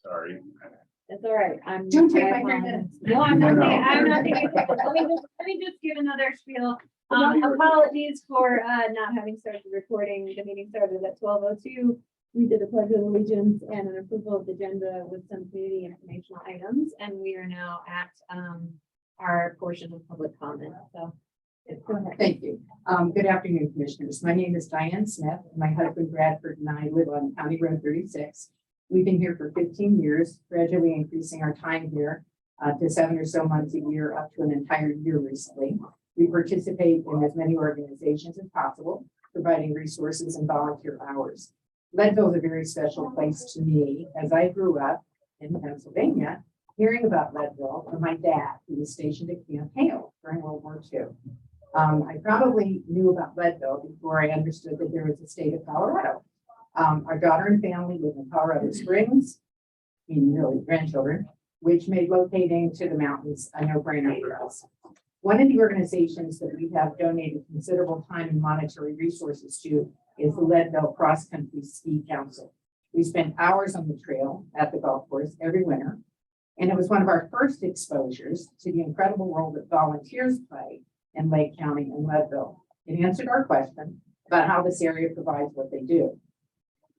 Sorry. That's all right. Don't take my 3 minutes. No, I'm not taking, I'm not taking. Let me just give another spiel. Apologies for not having started recording. The meeting started at 12:02. We did a pledge of allegiance and an approval of the agenda with some community informational items, and we are now at our portion of public comment. So go ahead. Thank you. Good afternoon, commissioners. My name is Diane Smith. My husband Bradford and I live on County Road 36. We've been here for 15 years, gradually increasing our time here to 7 or so months a year, up to an entire year recently. We participate in as many organizations as possible, providing resources and volunteer hours. Leadville is a very special place to me, as I grew up in Pennsylvania, hearing about Leadville from my dad, who was stationed at Camp Hale during World War II. I probably knew about Leadville before I understood that there was a state of Colorado. Our daughter and family live in Colorado Springs, meaning really grandchildren, which made locating to the mountains a no-brainer for us. One of the organizations that we have donated considerable time and monetary resources to is the Leadville Cross Country Ski Council. We spent hours on the trail at the golf course every winter, and it was one of our first exposures to the incredible role that volunteers play in Lake County and Leadville. It answered our question about how this area provides what they do.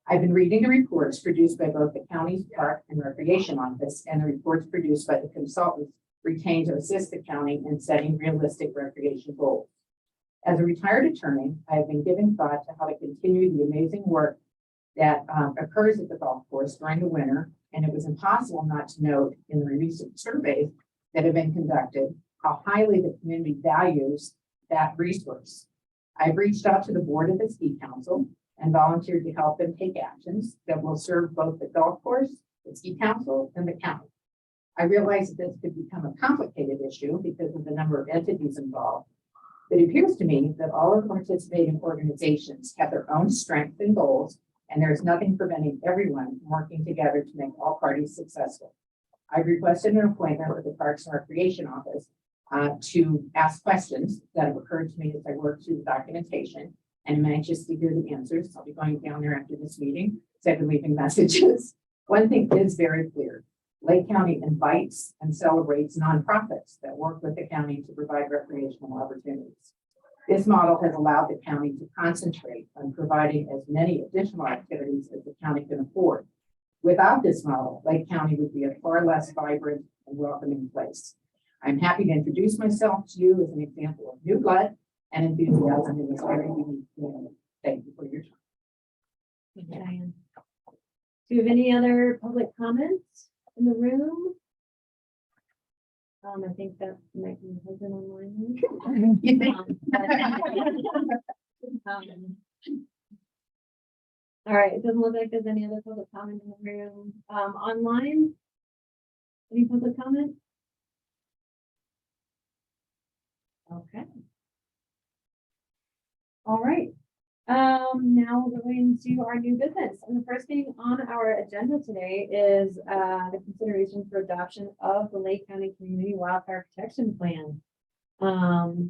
I've been reading the reports produced by both the county's Park and Recreation Office and the reports produced by the consultants retained to assist the county in setting realistic recreation goals. As a retired attorney, I have been giving thought to how to continue the amazing work that occurs at the golf course during the winter, and it was impossible not to note in the recent surveys that have been conducted how highly the community values that resource. I've reached out to the board of the ski council and volunteered to help them take actions that will serve both the golf course, the ski council, and the county. I realize that this could become a complicated issue because of the number of entities involved, but it appears to me that all of the participating organizations have their own strengths and goals, and there is nothing preventing everyone from working together to make all parties successful. I've requested an appointment with the Parks and Recreation Office to ask questions that have occurred to me as I work through the documentation, and I'm anxious to hear the answers. I'll be going down there after this meeting, so I've been leaving messages. One thing is very clear. Lake County invites and celebrates nonprofits that work with the county to provide recreational opportunities. This model has allowed the county to concentrate on providing as many additional activities as the county can afford. Without this model, Lake County would be a far less vibrant and welcoming place. I'm happy to introduce myself to you as an example of new blood and enthusiasm in this very unique community. Thank you for your time. Thank you, Diane. Do you have any other public comments in the room? I think that might be my husband online. All right, it doesn't look like there's any other public comment in the room. Online, any public comment? Okay. All right. Now we're going to our new business. And the first thing on our agenda today is the consideration for adoption of the Lake County Community Wildfire Protection Plan.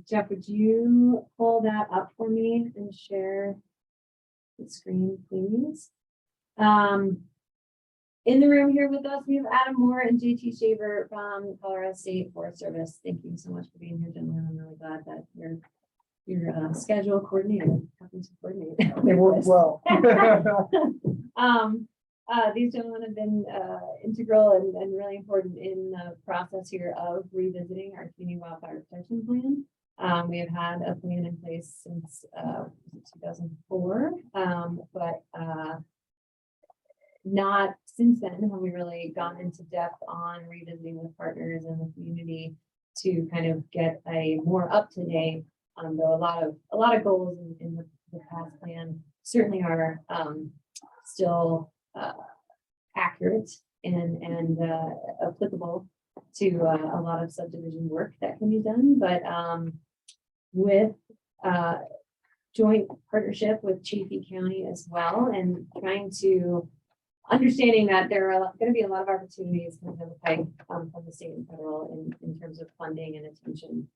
Jeff, would you pull that up for me and share the screen, please? In the room here with us, we have Adam Moore and JT Shaver from Colorado State Forest Service. Thank you so much for being here, gentlemen. I'm really glad that your schedule coordinator happens to coordinate. It works well. These gentlemen have been integral and really important in the process here of revisiting our community wildfire protection plan. We have had a plan in place since 2004, but not since then have we really gone into depth on revisiting with partners in the community to kind of get a more up-to-date. Though a lot of goals in the past plan certainly are still accurate and applicable to a lot of subdivision work that can be done, but with joint partnership with Chaffee County as well, and trying to understanding that there are going to be a lot of opportunities coming down the pipe from the state and federal in terms of funding and attention,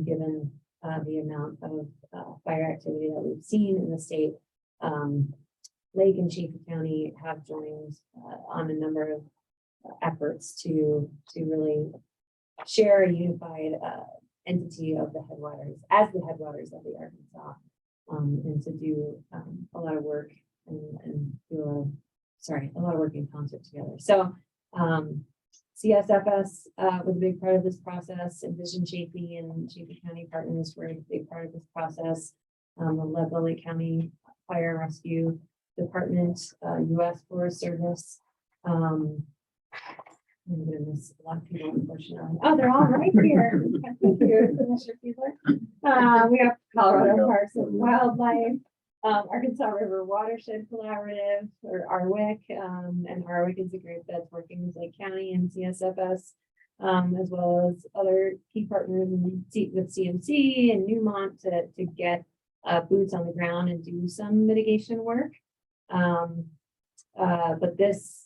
given the amount of fire activity that we've seen in the state. Lake and Chaffee County have joined on a number of efforts to really share a unified entity of the headwaters as the headwaters of the Arkansas, and to do a lot of work and do a lot of work in concert together. So CSFS was a big part of this process. Envision Chaffee and Chaffee County partners were a big part of this process. The Leadville Lake County Fire and Rescue Department, U.S. Forest Service. Oh my goodness, a lot of people, unfortunately. Oh, they're all right here. Thank you, Commissioner Fiedler. We have Colorado Parks and Wildlife, Arkansas River Watershed Collaborative, or ARWIC, and ARWIC is a group that's working with Lake County and CSFS, as well as other key partners with CMC and Newmont to get boots on the ground and do some mitigation work. But this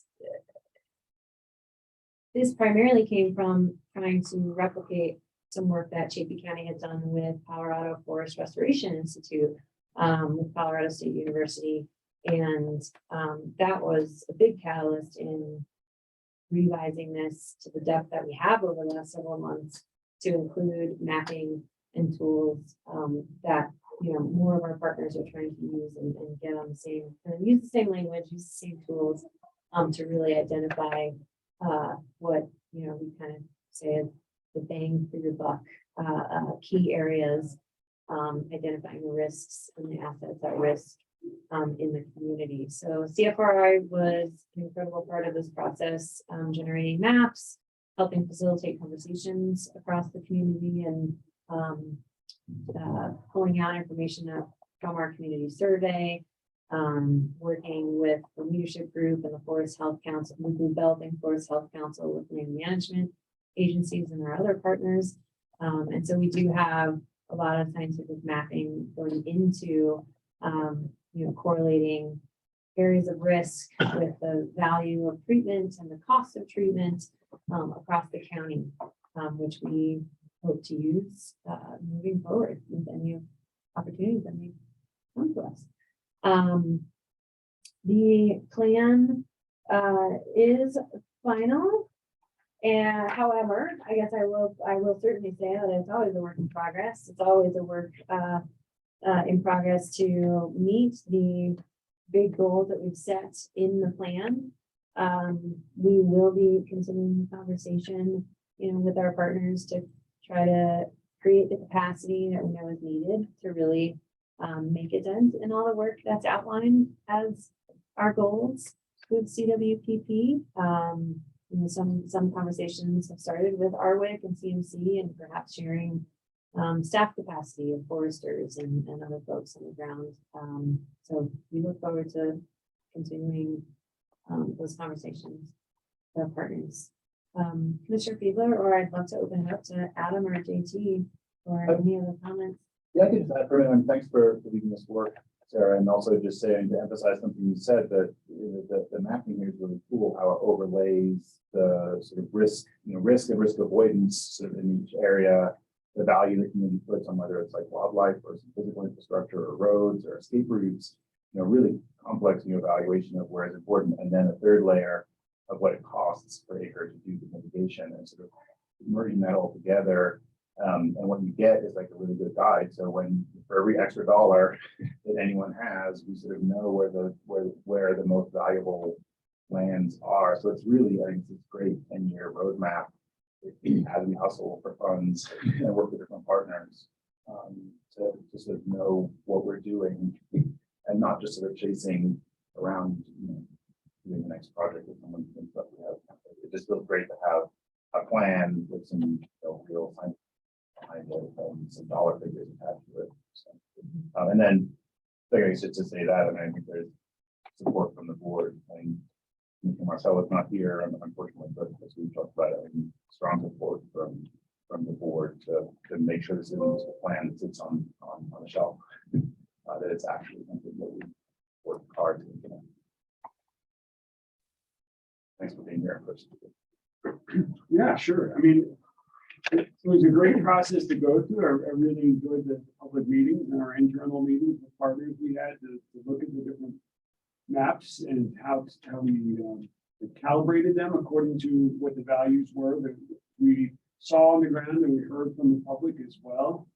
primarily came from trying to replicate some work that Chaffee County had done with Colorado Forest Restoration Institute, with Colorado State University. And that was a big catalyst in revising this to the depth that we have over the last several months to include mapping and tools that more of our partners are trying to use and get on the same, and use the same language, use the same tools to really identify what we kind of say is the bang for your buck, key areas, identifying the risks and the assets at risk in the community. So CFRI was an incredible part of this process, generating maps, helping facilitate conversations across the community, and pulling out information from our community survey, working with the leadership group and the Forest Health Council, developing Forest Health Council with land management agencies and our other partners. And so we do have a lot of scientific mapping going into, correlating areas of risk with the value of treatment and the cost of treatment across the county, which we hope to use moving forward with any opportunities that may come to us. The plan is final, and however, I guess I will certainly say that it's always a work in progress. It's always a work in progress to meet the big goals that we've set in the plan. We will be continuing the conversation, with our partners to try to create the capacity that we know is needed to really make a dent in all the work that's outlined as our goals with CWPP. Some conversations have started with ARWIC and CMC, and perhaps sharing staff capacity of foresters and other folks on the ground. So we look forward to continuing those conversations with our partners. Commissioner Fiedler, or I'd love to open it up to Adam or JT or any other comments. Yeah, I can just add for anyone. Thanks for leading this work, Sarah, and also just saying to emphasize something you said, that the mapping here is really cool, how it overlays the sort of risk and risk avoidance sort of in each area, the value the community puts on whether it's like wildlife or some physical infrastructure or roads or escape routes, really complex evaluation of where it's important, and then a third layer of what it costs per acre to do the mitigation, and sort of merging that all together. And what you get is like a really good guide. So for every extra dollar that anyone has, we sort of know where the most valuable lands are. So it's really, I think it's a great 10-year roadmap as we hustle for funds and work with different partners to sort of know what we're doing and not just sort of chasing around, doing the next project with someone who thinks that we have. It just feels great to have a plan with some real science behind it and some dollar figures attached to it. So, and then I guess just to say that, I think there's support from the board. Marcella's not here, unfortunately, but as we talked about, strong support from the board to make sure this isn't just a plan that sits on the shelf, that it's actually something that we work hard to implement. Thanks for being here, Chris. Yeah, sure. It was a great process to go through. I really enjoyed the public meetings and our internal meetings with partners we had to look at the different maps and how we calibrated them according to what the values were that we saw on the ground and we heard from the public as well.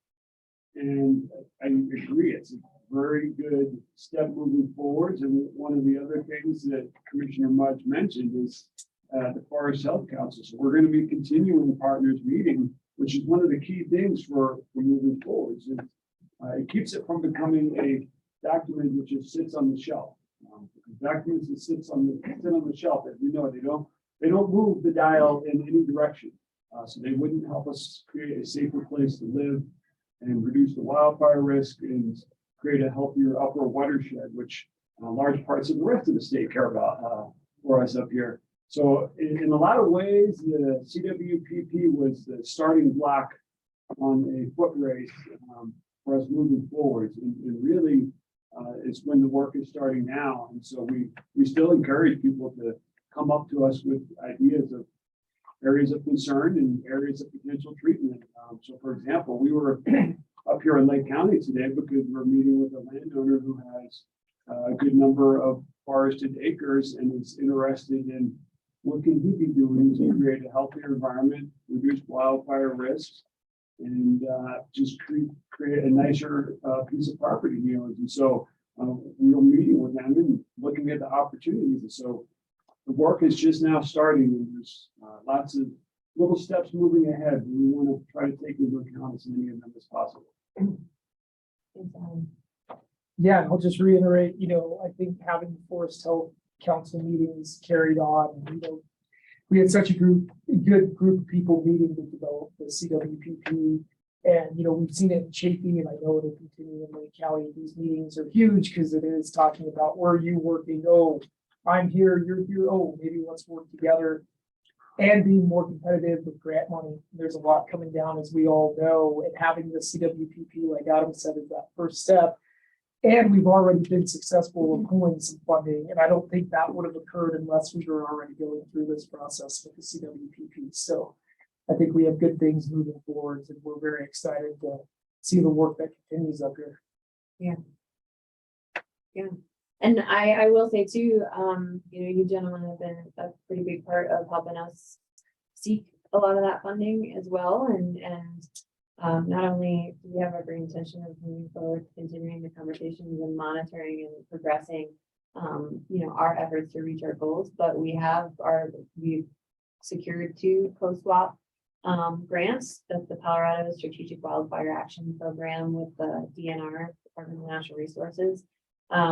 And I agree, it's a very good step moving forwards. And one of the other things that Commissioner Mudge mentioned is the Forest Health Council. So we're going to be continuing the partners meeting, which is one of the key things for moving forwards. It keeps it from becoming a document which just sits on the shelf. Documents that sit on the shelf, as we know, they don't move the dial in any direction. So they wouldn't help us create a safer place to live and reduce the wildfire risk and create a healthier upper watershed, which large parts of the rest of the state care about for us up here. So in a lot of ways, the CWPP was the starting block on a foot race for us moving forwards. And really, it's when the work is starting now. And so we still encourage people to come up to us with ideas of areas of concern and areas of potential treatment. So for example, we were up here in Lake County today because we're meeting with a landowner who has a good number of forested acres and is interested in what can he be doing to create a healthier environment, reduce wildfire risks, and just create a nicer piece of property. And so we were meeting with them and looking at the opportunities. And so the work is just now starting, and there's lots of little steps moving ahead. We want to try to take into account as many of them as possible. Yeah, I'll just reiterate, I think having the Forest Health Council meetings carried on, we had such a good group of people meeting to develop the CWPP. And, we've seen it in Chafee, and I know it'll continue in Lake County. These meetings are huge because it is talking about where are you working? Oh, I'm here, you're here. Oh, maybe let's work together and being more competitive with grant money. There's a lot coming down, as we all know, and having the CWPP, like Adam said, is that first step. And we've already been successful in pulling some funding. And I don't think that would have occurred unless we were already going through this process with the CWPP. So I think we have good things moving forward, and we're very excited to see the work that continues up here. Yeah. And I will say too, you gentlemen have been a pretty big part of helping us seek a lot of that funding as well. And not only do we have every intention of moving forward, continuing the conversations and monitoring and progressing, our efforts to reach our goals, but we've secured 2 COSWAP grants. That's the Colorado Strategic Wildfire Action Program with the DNR, Department of Natural Resources.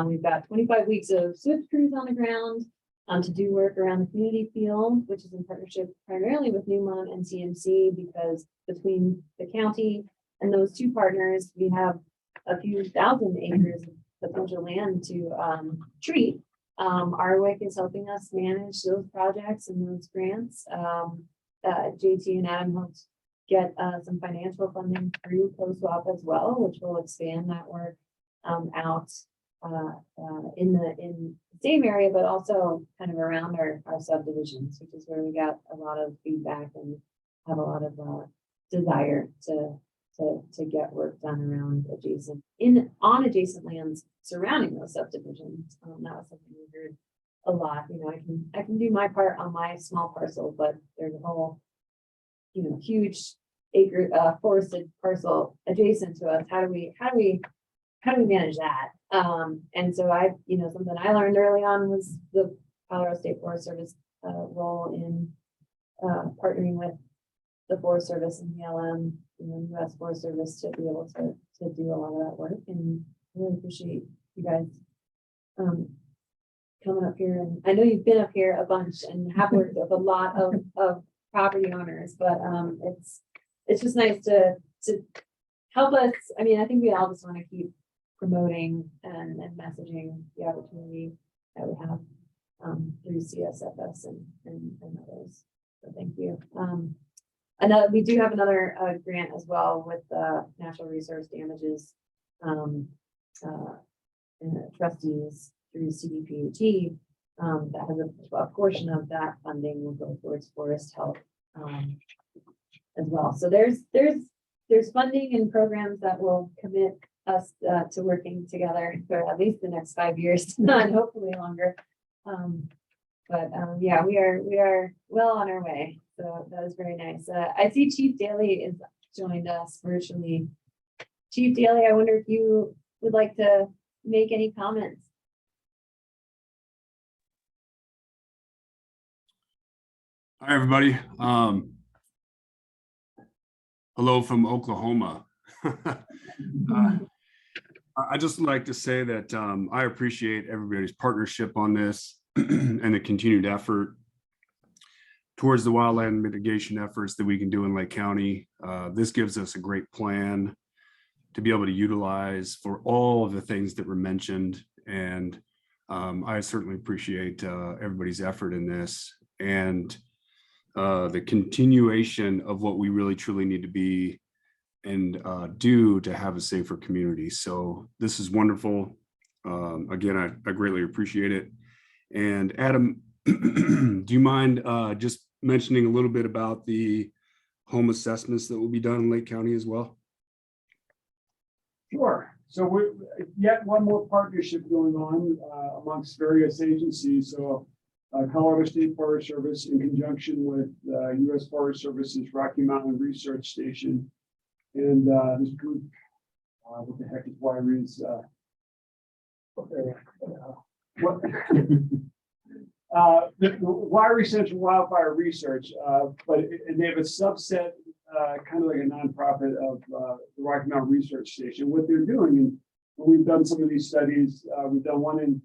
We've got 25 weeks of SWIFT crews on the ground to do work around the community field, which is in partnership primarily with Newmont and CMC, because between the county and those 2 partners, we have a few thousand acres of potential land to treat. RWIC is helping us manage those projects and those grants. JT and Adam helped get some financial funding through COSWAP as well, which will expand that work out in the same area, but also kind of around our subdivisions, which is where we got a lot of feedback and have a lot of desire to get work done around on adjacent lands surrounding those subdivisions. That was something we heard a lot. I can do my part on my small parcel, but there's a whole huge acre forested parcel adjacent to us. How do we manage that? And so something I learned early on was the Colorado State Forest Service role in partnering with the Forest Service and BLM, U.S. Forest Service, to be able to do a lot of that work. And I really appreciate you guys coming up here. And I know you've been up here a bunch and have worked with a lot of property owners, but it's just nice to help us. I mean, I think we all just want to keep promoting and messaging the opportunity that we have through CSFS and others. So thank you. We do have another grant as well with natural resource damages trustees through CDPUT. That has a portion of that funding will go towards forest health as well. So there's funding and programs that will commit us to working together for at least the next 5 years, and hopefully longer. But yeah, we are well on our way. So that was very nice. I see Chief Daly is joined us virtually. Chief Daly, I wonder if you would like to make any comments. Hi, everybody. Hello from Oklahoma. I just like to say that I appreciate everybody's partnership on this and the continued effort towards the wildland mitigation efforts that we can do in Lake County. This gives us a great plan to be able to utilize for all of the things that were mentioned. And I certainly appreciate everybody's effort in this and the continuation of what we really truly need to be and do to have a safer community. So this is wonderful. Again, I greatly appreciate it. And Adam, do you mind just mentioning a little bit about the home assessments that will be done in Lake County as well? Sure. So we're yet one more partnership going on amongst various agencies. So Colorado State Forest Service in conjunction with U.S. Forest Service's Rocky Mountain Research Station. And this group, what the heck is Wiry's? The Wiry Central Wildfire Research, and they have a subset, kind of like a nonprofit of the Rocky Mountain Research Station. What they're doing, and we've done some of these studies. We've done one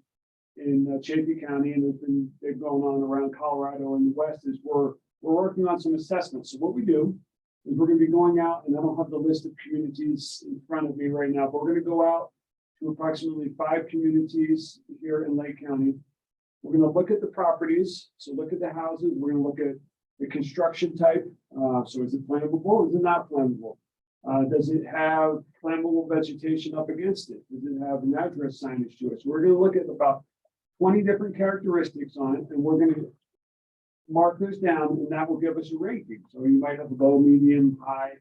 in Chaffee County, and they're going on around Colorado in the West. Is we're working on some assessments. So what we do is we're going to be going out, and I don't have the list of communities in front of me right now, but we're going to go out to approximately 5 communities here in Lake County. We're going to look at the properties, so look at the houses. We're going to look at the construction type. So is it flammable? Is it not flammable? Does it have flammable vegetation up against it? Does it have an address signage to it? So we're going to look at about 20 different characteristics on it, and we're going to mark those down, and that will give us a ranking. So you might have a low, medium, high,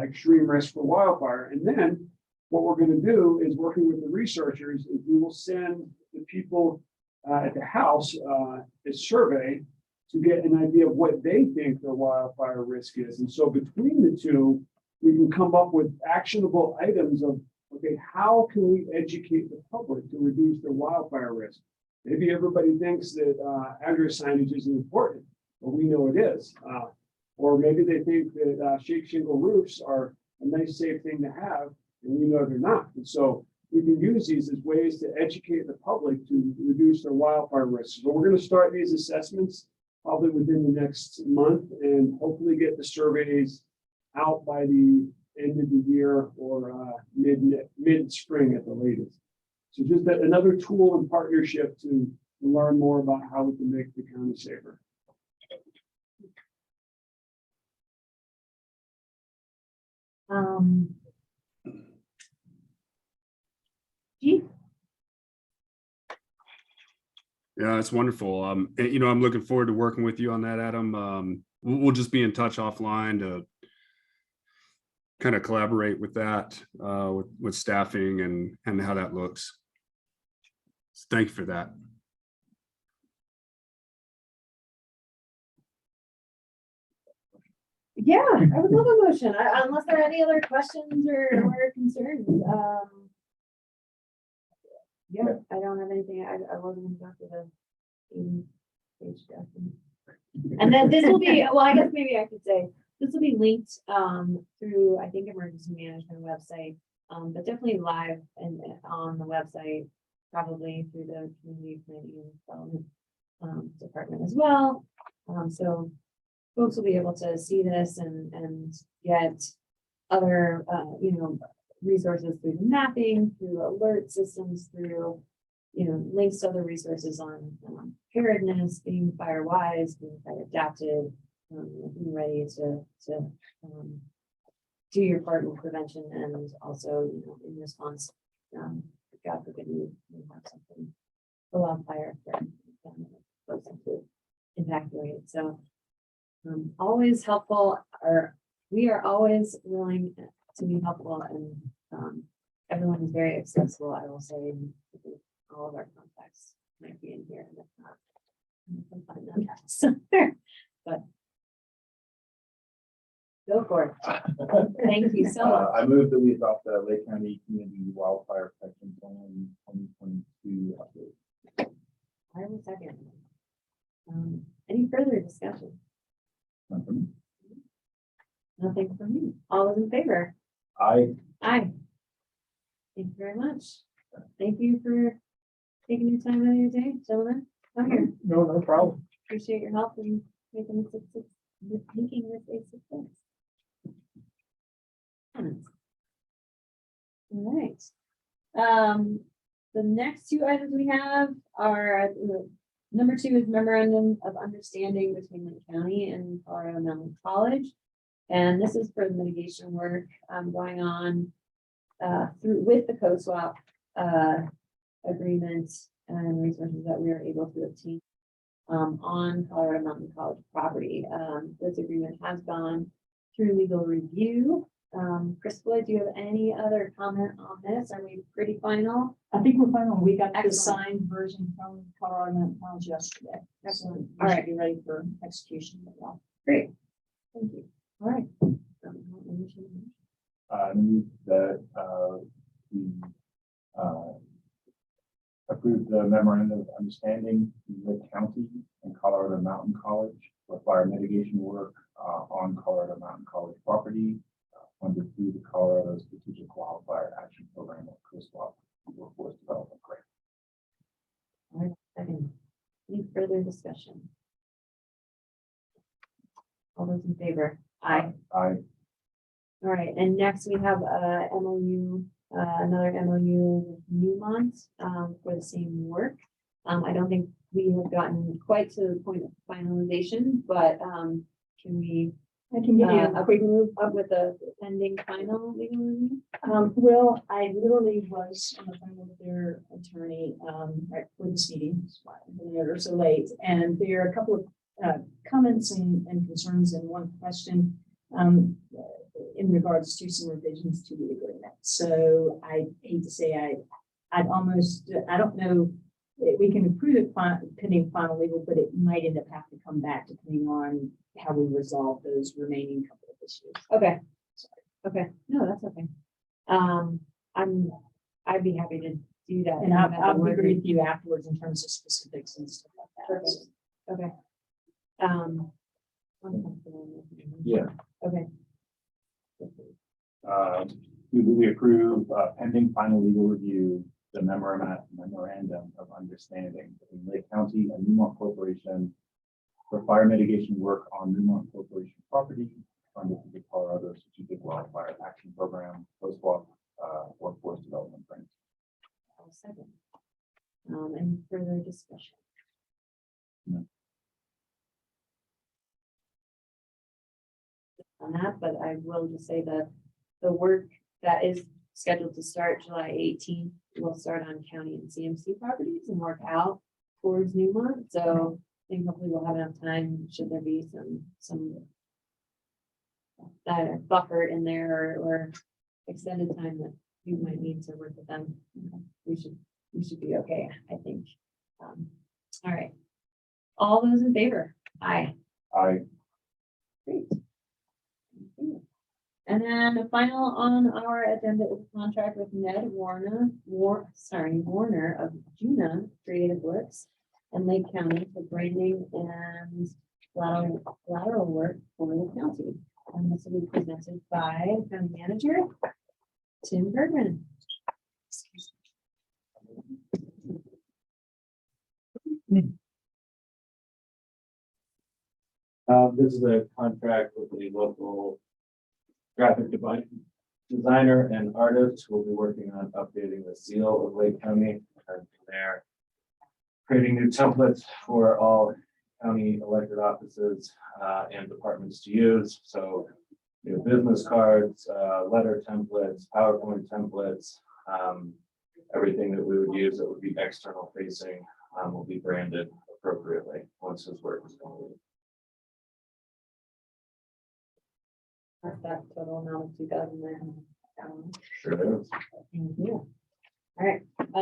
extreme risk for wildfire. And then what we're going to do is, working with the researchers, is we will send the people at the house a survey to get an idea of what they think their wildfire risk is. And so between the two, we can come up with actionable items of, okay, how can we educate the public to reduce their wildfire risk? Maybe everybody thinks that address signage isn't important, but we know it is. Or maybe they think that shake shingle roofs are a nice, safe thing to have, and we know they're not. And so we can use these as ways to educate the public to reduce their wildfire risk. So we're going to start these assessments probably within the next month, and hopefully get the surveys out by the end of the year or mid-spring at the latest. So just another tool and partnership to learn more about how we can make the county safer. Chief? Yeah, it's wonderful. And, I'm looking forward to working with you on that, Adam. We'll just be in touch offline to kind of collaborate with that, with staffing and how that looks. So thank you for that. Yeah, I would love a motion, unless there are any other questions or concerns. Yeah, I don't have anything. I wasn't even after the page document. And then this will be, well, I guess maybe I could say, this will be linked through, I think, emergency management website, but definitely live and on the website, probably through the community planning and development department as well. So folks will be able to see this and get other, resources through the mapping, through alert systems, through, links to other resources on preparedness, being fire wise, being fire adaptive, being ready to do your part in prevention, and also, in response, God forbid you have something, a wildfire that goes into impact rate. So always helpful, or we are always willing to be helpful, and everyone is very accessible, I will say, in all of our contacts might be in here, and if not, can find that somewhere, but go for it. Thank you so much. I move that we adopt the Lake County Community Wildfire Protection Plan 2022 update. I will second. Any further discussion? None from me. Nothing from me. All those in favor? Aye. Aye. Thank you very much. Thank you for taking your time out of your day, gentlemen. Come here. No problem. Appreciate your help in making this a success. All right. The next two items we have are, number 2 is Memorandum of Understanding between Lake County and Colorado Mountain College. And this is for the mitigation work going on with the COSWAP agreement and resources that we are able to obtain on Colorado Mountain College property. This agreement has gone through legal review. Crystal, do you have any other comment on this? Are we pretty final? I think we're final. We got the Excellent. signed version from Colorado Mountain College yesterday. Excellent. All All right, right, be ready for execution. great. Thank you. All right. Move that we approve the memorandum of understanding with Lake County and Colorado Mountain College for fire mitigation work on Colorado Mountain College property funded through the Colorado Strategic Wildfire Action Program or COSWAP Workforce Development Grant. All right, second. Any further discussion? All those in favor? Aye. Aye. All right, and next we have a MOU, another MOU with Newmont for the same work. I don't think we have gotten quite to the point of finalization, but can we I can give you a quick move up with the pending final legal review? Well, I literally was on the phone with their attorney right for this meeting, that's why they're so late. And there are a couple of comments and concerns and one question in regards to some revisions to the agreement. So I hate to say I don't know, we can approve it pending final legal, but it might end up having to come back depending on how we resolve those remaining couple of issues. Okay. Okay, no, that's okay. I'd be happy to do that. And I'll agree with you afterwards in terms of specifics and stuff like that. Perfect. Okay. Yeah. Okay. We approve pending final legal review, the memorandum of understanding between Lake County and Newmont Corporation for fire mitigation work on Newmont Corporation property funded through the Colorado Strategic Wildfire Action Program, COSWAP Workforce Development Grant. I'll second. Any further discussion? No. On that, but I will just say that the work that is scheduled to start July 18th will start on county and CMC properties and work out towards Newmont. So I think hopefully we'll have enough time, should there be some buffer in there or extended time that you might need to work with them. We should be okay, I think. All right. All those in favor? Aye. Aye. Great. Thank you. And then the final on our agenda is a contract with Ned Warner of Juna Creative Works and Lake County for branding and lateral work for the county. And this will be presented by County Manager Tim Bergman. This is a contract with a local graphic designer and artist who will be working on updating the seal of Lake County. And from there, creating new templates for all county elected offices and departments to use. So, business cards, letter templates, PowerPoint templates, everything that we would use that would be external facing will be branded appropriately once his work is completed. That total amount of 2,000 there. Sure is. Thank you. All right, I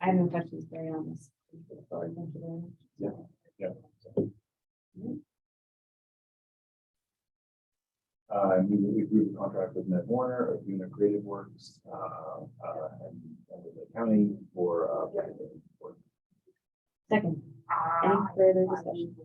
have no questions for you on this. We approved the contract with Ned Warner of doing creative works, and with the county for. Second, any further discussion?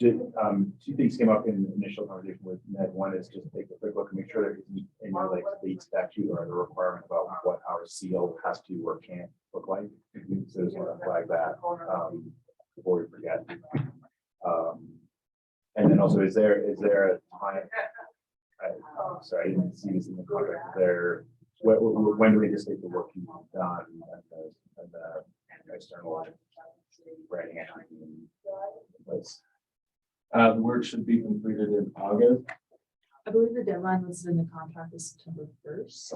Two things came up in the initial conversation with Ned. One is just take a quick look and make sure that in your like state statute or the requirement about what our seal has to or can't look like. So just want to flag that before we forget. And then also, is there a time? Sorry, I didn't see this in the contract. Is there, when do we anticipate the work to be done and the external writing actually in place? The work should be completed in August. I believe the deadline was in the contract is September 1st.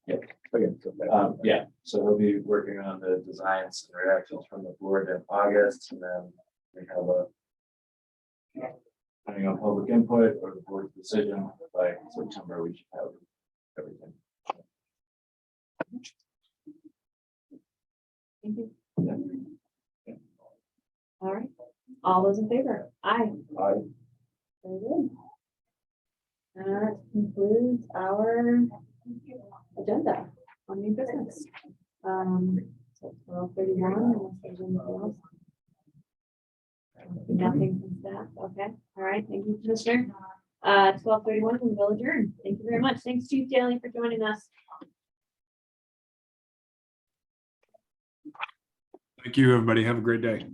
Okay. Okay. So Yeah, so he'll be working on the designs and reactions from the board in August, and then we have depending on public input or the board's decision, by September, we should have everything. Thank you. All right, all those in favor? Aye. Aye. Very good. That concludes our agenda on new business. So 12:31, unless there's anything else. Nothing from staff. Okay, all right, thank you, Commissioner. 12:31, we will adjourn. Thank you very much. Thanks, Chief Daly, for joining us. Thank you, everybody. Have a great day.